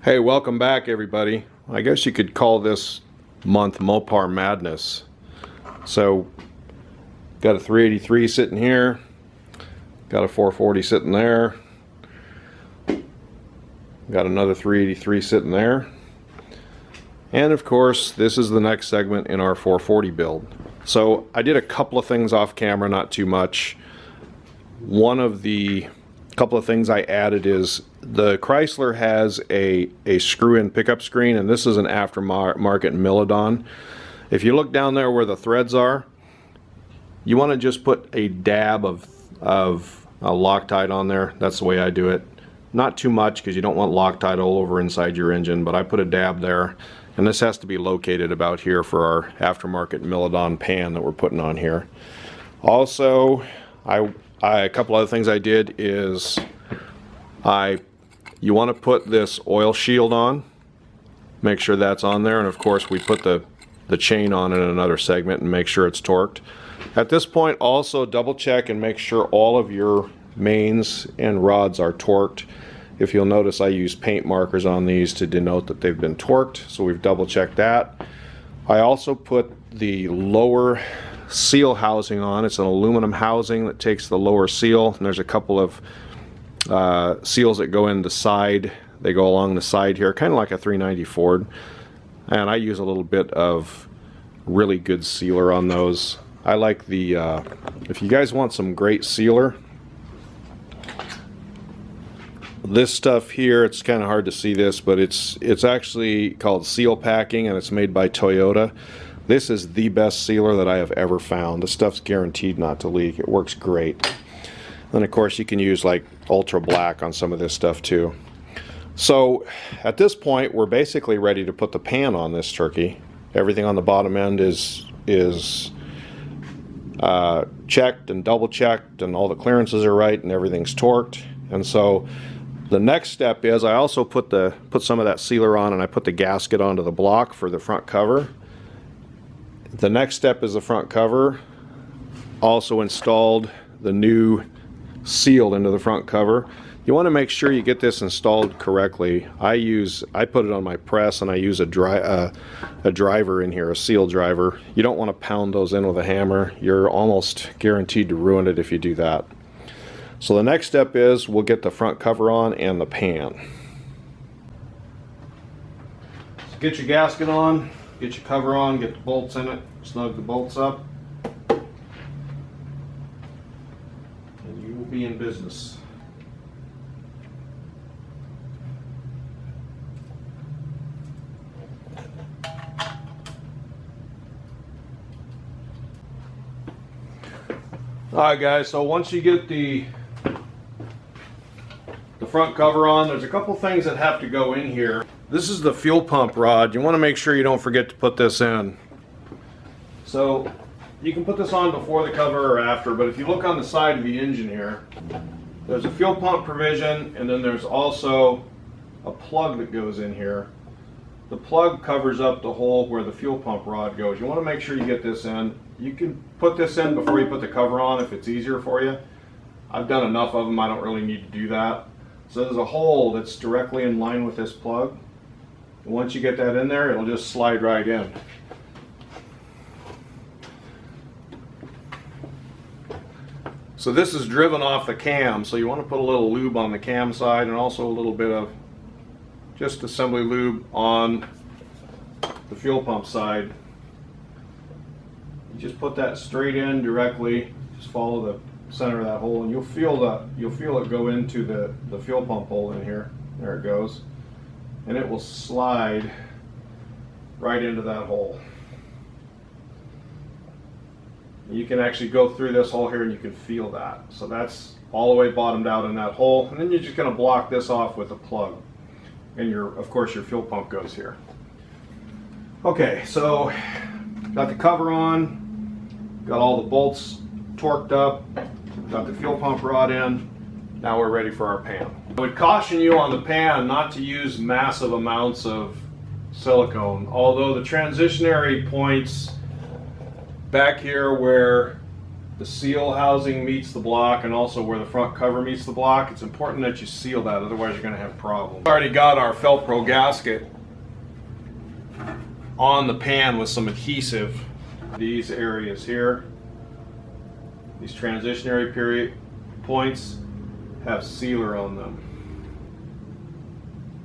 Hey, welcome back everybody. I guess you could call this month Mopar Madness. So, got a 383 sitting here, got a 440 sitting there, got another 383 sitting there, and of course this is the next segment in our 440 build. So I did a couple of things off camera, not too much. One of the couple of things I added is the Chrysler has a screw-in pickup screen, and this is an aftermarket Milodon. If you look down there where the threads are, you want to just put a dab of Loctite on there. That's the way I do it. Not too much because you don't want Loctite all over inside your engine, but I put a dab there, and this has to be located about here for our aftermarket Milodon pan that we're putting on here. Also, a couple other things I did is you want to put this oil shield on, make sure that's on there, and of course we put the chain on in another segment and make sure it's torqued. At this point also double check and make sure all of your mains and rods are torqued. If you'll notice, I use paint markers on these to denote that they've been torqued, so we've double checked that. I also put the lower seal housing on. It's an aluminum housing that takes the lower seal, and there's a couple of seals that go in the side. They go along the side here, kind of like a 390 Ford, and I use a little bit of really good sealer on those. I like the if you guys want some great sealer, this stuff here, it's kind of hard to see this, but it's actually called Seal Packing, and it's made by Toyota. This is the best sealer that I have ever found. The stuff's guaranteed not to leak. It works great. And of course you can use like Ultra Black on some of this stuff too. So at this point we're basically ready to put the pan on this turkey. Everything on the bottom end is checked and double checked, and all the clearances are right and everything's torqued. And so the next step is I also put some of that sealer on, and I put the gasket onto the block for the front cover. The next step is the front cover. Also installed the new seal into the front cover. You want to make sure you get this installed correctly. I put it on my press, and I use a driver in here, a seal driver. You don't want to pound those in with a hammer. You're almost guaranteed to ruin it if you do that. So the next step is we'll get the front cover on and the pan. So get your gasket on, get your cover on, get the bolts in it, snug the bolts up, and you will be in business. Alright guys, so once you get the front cover on, there's a couple things that have to go in here. This is the fuel pump rod. You want to make sure you don't forget to put this in. So you can put this on before the cover or after, but if you look on the side of the engine here, there's a fuel pump provision, and then there's also a plug that goes in here. The plug covers up the hole where the fuel pump rod goes. You want to make sure you get this in. You can put this in before you put the cover on if it's easier for you. I've done enough of them, I don't really need to do that. So there's a hole that's directly in line with this plug. And once you get that in there, it'll just slide right in. So this is driven off the cam, so you want to put a little lube on the cam side, and also a little bit of just assembly lube on the fuel pump side. You just put that straight in directly, just follow the center of that hole, and you'll feel it go into the fuel pump hole in here. There it goes, and it will slide right into that hole. You can actually go through this hole here and you can feel that. So that's all the way bottomed out in that hole, and then you're just going to block this off with a plug, and of course your fuel pump goes here. Okay, so got the cover on, got all the bolts torqued up, got the fuel pump rod in. Now we're ready for our pan. I would caution you on the pan not to use massive amounts of silicone, although the transitionary points back here where the seal housing meets the block and also where the front cover meets the block, it's important that you seal that, otherwise you're going to have problems. We already got our Fel-Pro gasket on the pan with some adhesive. These areas here, these transitionary period points have sealer on them.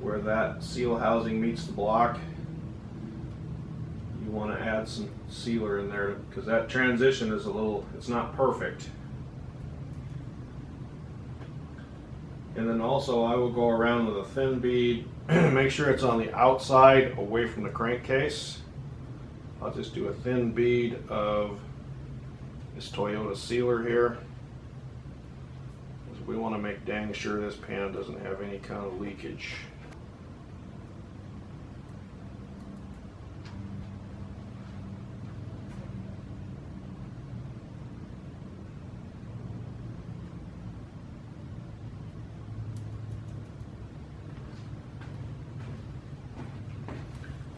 Where that seal housing meets the block, you want to add some sealer in there because that transition is it's not perfect. And then also I will go around with a thin bead, make sure it's on the outside away from the crankcase. I'll just do a thin bead of this Toyota sealer here. We want to make dang sure this pan doesn't have any kind of leakage.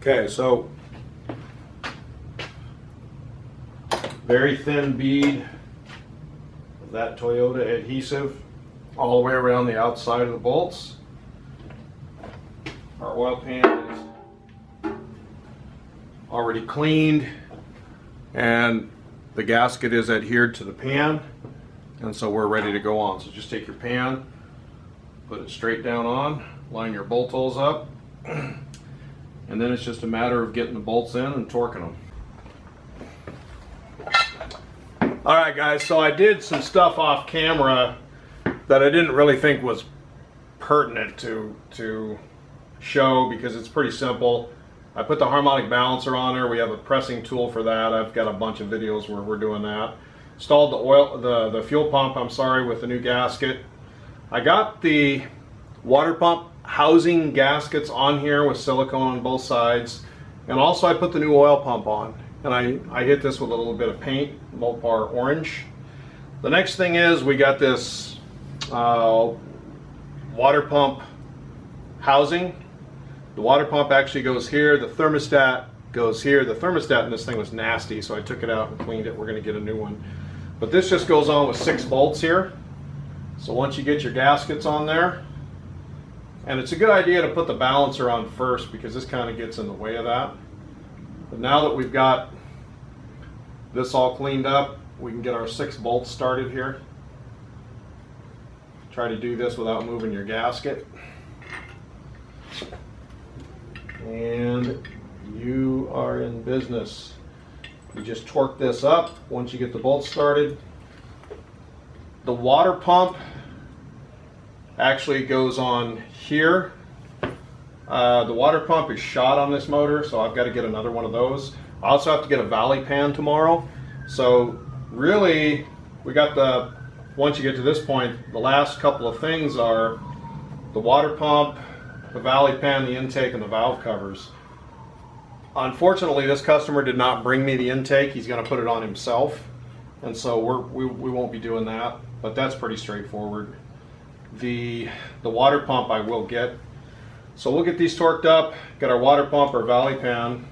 Okay, so very thin bead of that Toyota adhesive all the way around the outside of the bolts. Our oil pan is already cleaned and the gasket is adhered to the pan, and so we're ready to go on. So just take your pan, put it straight down on, line your bolt holes up, and then it's just a matter of getting the bolts in and torquing them. Alright guys, so I did some stuff off camera that I didn't really think was pertinent to show because it's pretty simple. I put the harmonic balancer on there. We have a pressing tool for that. I've got a bunch of videos where we're doing that. Installed the fuel pump, with the new gasket. I got the water pump housing gaskets on here with silicone on both sides, and also I put the new oil pump on, and I hit this with a little bit of paint, Mopar orange. The next thing is we got this water pump housing. The water pump actually goes here, the thermostat goes here. The thermostat in this thing was nasty, so I took it out and cleaned it. We're going to get a new one, but this just goes on with 6 bolts here. So once you get your gaskets on there, and it's a good idea to put the balancer on first because this kind of gets in the way of that. But now that we've got this all cleaned up, we can get our 6 bolts started here. Try to do this without moving your gasket. And you are in business. You just torque this up once you get the bolts started. The water pump actually goes on here. The water pump is shot on this motor, so I've got to get another one of those. I also have to get a valley pan tomorrow. So really, we got once you get to this point, the last couple of things are the water pump, the valley pan, the intake, and the valve covers. Unfortunately, this customer did not bring me the intake. He's going to put it on himself, and so we won't be doing that, but that's pretty straightforward. The water pump I will get. So we'll get these torqued up, get our water pump, our valley pan.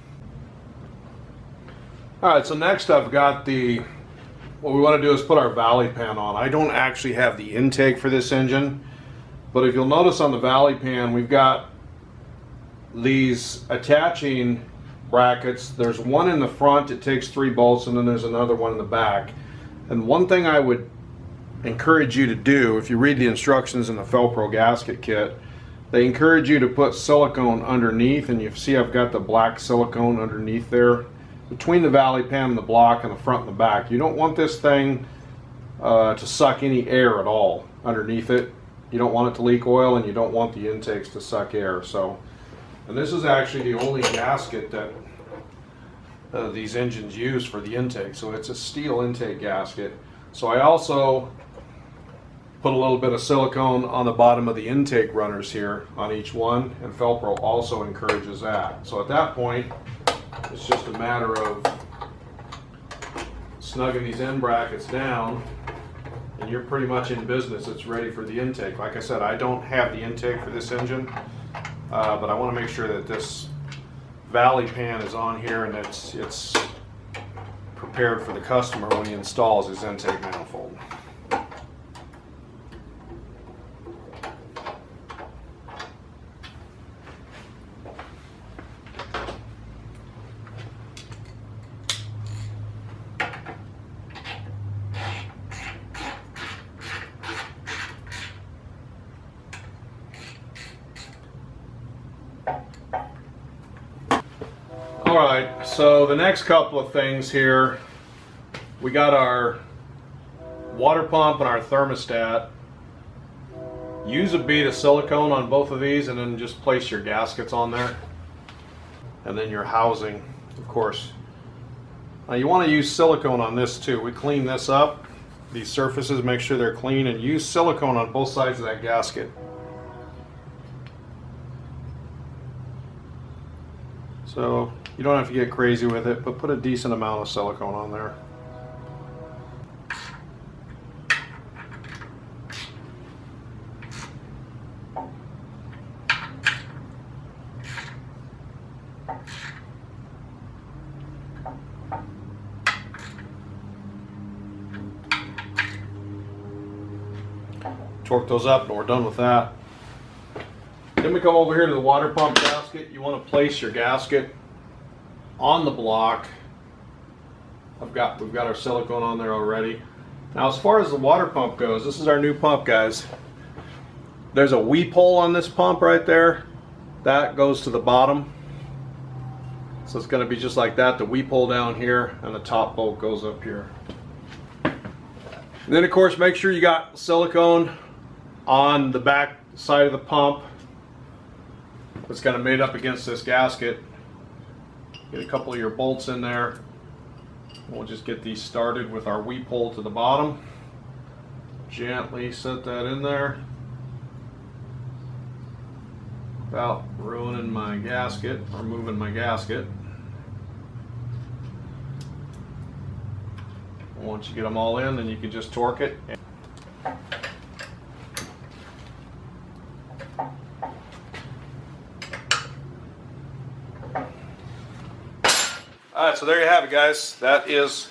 Alright, so next I've got what we want to do is put our valley pan on. I don't actually have the intake for this engine, but if you'll notice on the valley pan, we've got these attaching brackets. There's one in the front, it takes 3 bolts, and then there's another one in the back. And one thing I would encourage you to do, if you read the instructions in the Fel-Pro gasket kit, they encourage you to put silicone underneath, and you see I've got the black silicone underneath there between the valley pan and the block and the front and the back. You don't want this thing to suck any air at all underneath it. You don't want it to leak oil, and you don't want the intakes to suck air. So, and this is actually the only gasket that these engines use for the intake, so it's a steel intake gasket. So I also put a little bit of silicone on the bottom of the intake runners here on each one, and Fel-Pro also encourages that. So at that point, it's just a matter of snugging these end brackets down, and you're pretty much in business. It's ready for the intake. Like I said, I don't have the intake for this engine, but I want to make sure that this valley pan is on here and it's prepared for the customer when he installs his intake manifold. Alright, so the next couple of things here, we got our water pump and our thermostat. Use a bead of silicone on both of these and then just place your gaskets on there. And then your housing, of course. Now you want to use silicone on this too. We clean this up, these surfaces, make sure they're clean, and use silicone on both sides of that gasket. So you don't have to get crazy with it, but put a decent amount of silicone on there. Torque those up and we're done with that. Then we come over here to the water pump gasket. You want to place your gasket on the block. We've got our silicone on there already. Now as far as the water pump goes, this is our new pump, guys. There's a weep hole on this pump right there. That goes to the bottom. So it's going to be just like that, the weep hole down here, and the top bolt goes up here. And then of course make sure you got silicone on the back side of the pump. It's kind of made up against this gasket. Get a couple of your bolts in there. We'll just get these started with our weep hole to the bottom. Gently set that in there without ruining my gasket or moving my gasket. Once you get them all in, then you can just torque it. Alright, so there you have it, guys. That is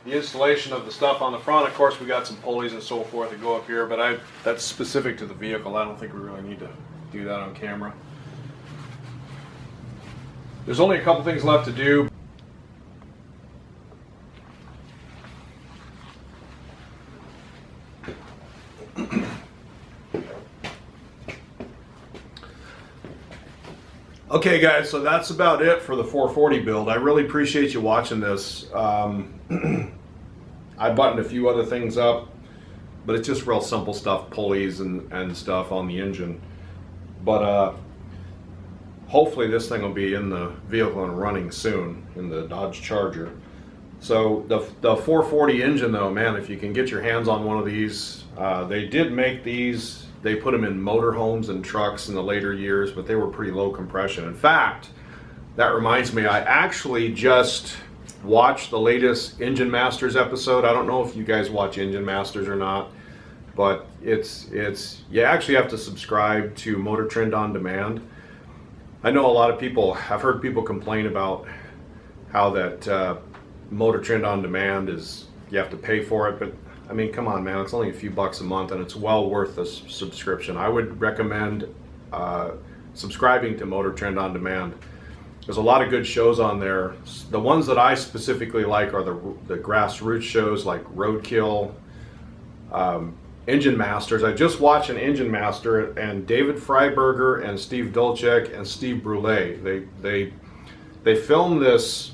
the installation of the stuff on the front. Of course, we got some pulleys and so forth that go up here, but that's specific to the vehicle. I don't think we really need to do that on camera. There's only a couple things left to do. Okay guys, so that's about it for the 440 build. I really appreciate you watching this. I buttoned a few other things up, but it's just real simple stuff, pulleys and stuff on the engine. But hopefully this thing will be in the vehicle and running soon in the Dodge Charger. So the 440 engine though, man, if you can get your hands on one of these, they did make these. They put them in motorhomes and trucks in the later years, but they were pretty low compression. In fact, that reminds me, I actually just watched the latest Engine Masters episode. I don't know if you guys watch Engine Masters or not, but you actually have to subscribe to Motor Trend On Demand. I know a lot of people, I've heard people complain about how that Motor Trend On Demand is, you have to pay for it, but I mean, come on, man, it's only a few bucks a month and it's well worth the subscription. I would recommend subscribing to Motor Trend On Demand. There's a lot of good shows on there. The ones that I specifically like are the grassroots shows like Roadkill, Engine Masters. I just watched an Engine Master, and David Freiberger and Steve Dolchek and Steve Brule. They filmed this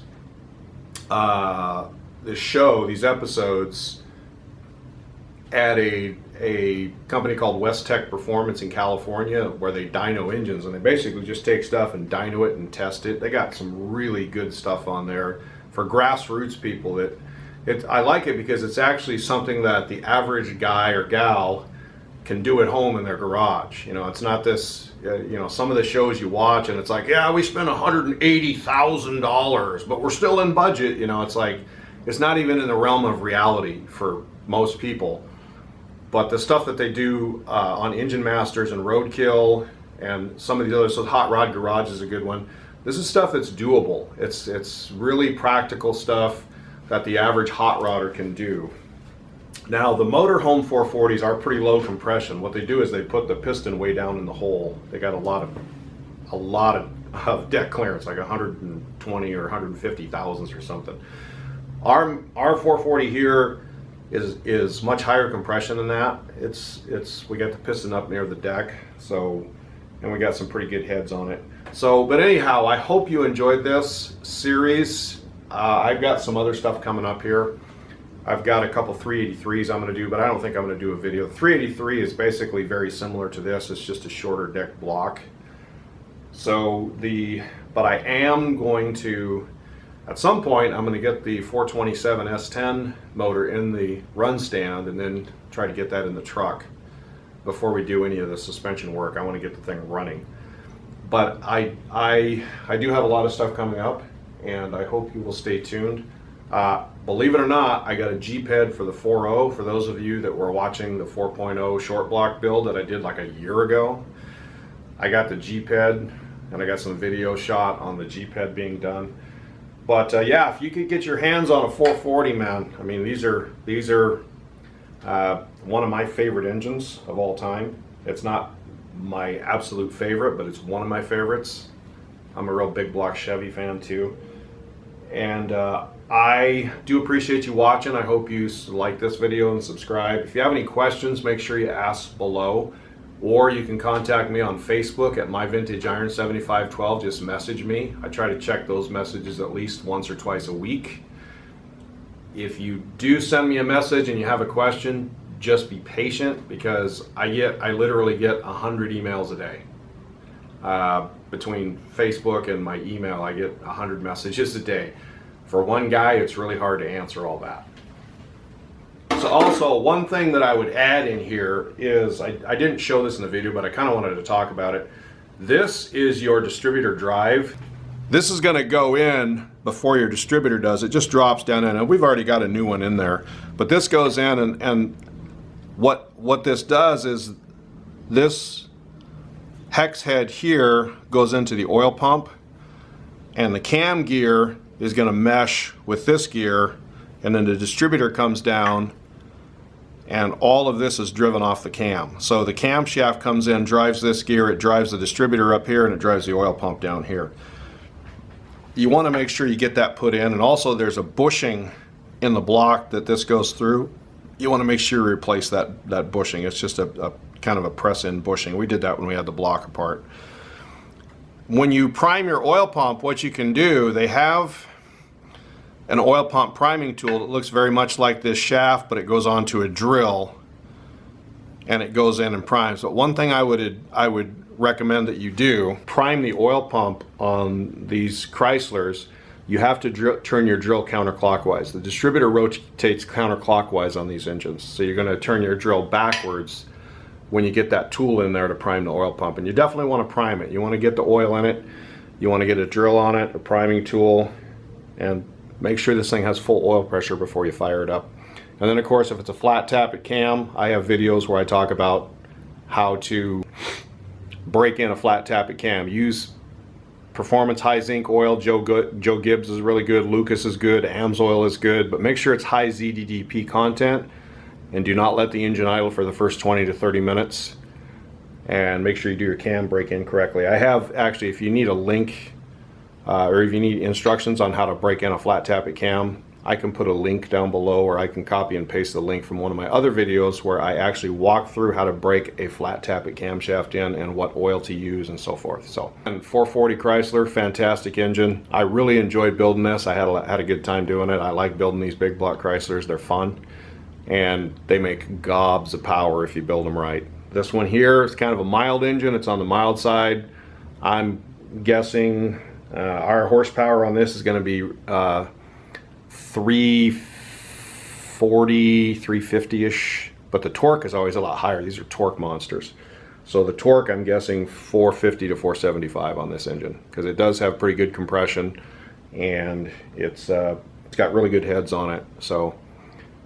show, these episodes, at a company called West Tech Performance in California, where they dyno engines, and they basically just take stuff and dyno it and test it. They got some really good stuff on there for grassroots people. I like it because it's actually something that the average guy or gal can do at home in their garage. You know, it's not this, you know, some of the shows you watch and it's like, yeah, we spent $180,000, but we're still in budget. You know, it's like, it's not even in the realm of reality for most people. But the stuff that they do on Engine Masters and Roadkill and some of these others, so Hot Rod Garage is a good one. This is stuff that's doable. It's really practical stuff that the average hot rodder can do. Now the motorhome 440s are pretty low compression. What they do is they put the piston way down in the hole. They got a lot of deck clearance, like 120 or 150 thousandths or something. Our 440 here is much higher compression than that. We got the piston up near the deck, so, and we got some pretty good heads on it. So, but anyhow, I hope you enjoyed this series. I've got some other stuff coming up here. I've got a couple 383s I'm going to do, but I don't think I'm going to do a video. The 383 is basically very similar to this. It's just a shorter deck block. So but I am going to, at some point, I'm going to get the 427 S10 motor in the run stand and then try to get that in the truck before we do any of the suspension work. I want to get the thing running. But I do have a lot of stuff coming up, and I hope you will stay tuned. Believe it or not, I got a G-Ped for the 4.0. For those of you that were watching the 4.0 short block build that I did like a year ago, I got the G-Ped, and I got some video shot on the G-Ped being done. But yeah, if you could get your hands on a 440, man, I mean, these are one of my favorite engines of all time. It's not my absolute favorite, but it's one of my favorites. I'm a real big block Chevy fan too. And I do appreciate you watching. I hope you like this video and subscribe. If you have any questions, make sure you ask below, or you can contact me on Facebook at MyVintageIron7512. Just message me. I try to check those messages at least once or twice a week. If you do send me a message and you have a question, just be patient, because I literally get 100 emails a day. Between Facebook and my email, I get 100 messages a day. For one guy, it's really hard to answer all that. So also, one thing that I would add in here is, I didn't show this in the video, but I kind of wanted to talk about it. This is your distributor drive. This is going to go in before your distributor does. It just drops down in, and we've already got a new one in there. But this goes in, and what this does is this hex head here goes into the oil pump, and the cam gear is going to mesh with this gear, and then the distributor comes down, and all of this is driven off the cam. So the camshaft comes in, drives this gear, it drives the distributor up here, and it drives the oil pump down here. You want to make sure you get that put in, and also there's a bushing in the block that this goes through. You want to make sure you replace that bushing. It's just a kind of a press-in bushing. We did that when we had the block apart. When you prime your oil pump, what you can do, they have an oil pump priming tool that looks very much like this shaft, but it goes onto a drill and it goes in and primes. But one thing I would recommend that you do, prime the oil pump on these Chryslers. You have to turn your drill counterclockwise. The distributor rotates counterclockwise on these engines, so you're going to turn your drill backwards when you get that tool in there to prime the oil pump. And you definitely want to prime it. You want to get the oil in it, you want to get a drill on it, a priming tool, and make sure this thing has full oil pressure before you fire it up. And then of course, if it's a flat tappet cam, I have videos where I talk about how to break in a flat tappet cam. Use Performance high zinc oil. Joe Gibbs is really good, Lucas is good, AMSOIL is good, but make sure it's high ZDDP content, and do not let the engine idle for the first 20 to 30 minutes. And make sure you do your cam break in correctly. I have, actually, if you need a link or if you need instructions on how to break in a flat tappet cam, I can put a link down below, or I can copy and paste the link from one of my other videos where I actually walk through how to break a flat tappet camshaft in and what oil to use and so forth. So, and 440 Chrysler, fantastic engine. I really enjoyed building this. I had a good time doing it. I like building these big block Chryslers. They're fun, and they make gobs of power if you build them right. This one here is kind of a mild engine. It's on the mild side. I'm guessing our horsepower on this is going to be 340, 350-ish, but the torque is always a lot higher. These are torque monsters. So the torque, I'm guessing 450 to 475 on this engine, because it does have pretty good compression, and it's got really good heads on it. So,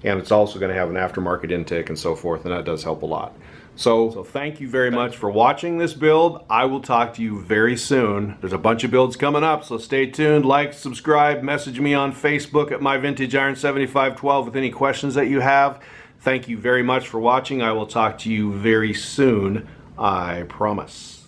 and it's also going to have an aftermarket intake and so forth, and that does help a lot. So thank you very much for watching this build. I will talk to you very soon. There's a bunch of builds coming up, so stay tuned. Like, subscribe, message me on Facebook at MyVintageIron7512 with any questions that you have. Thank you very much for watching. I will talk to you very soon, I promise.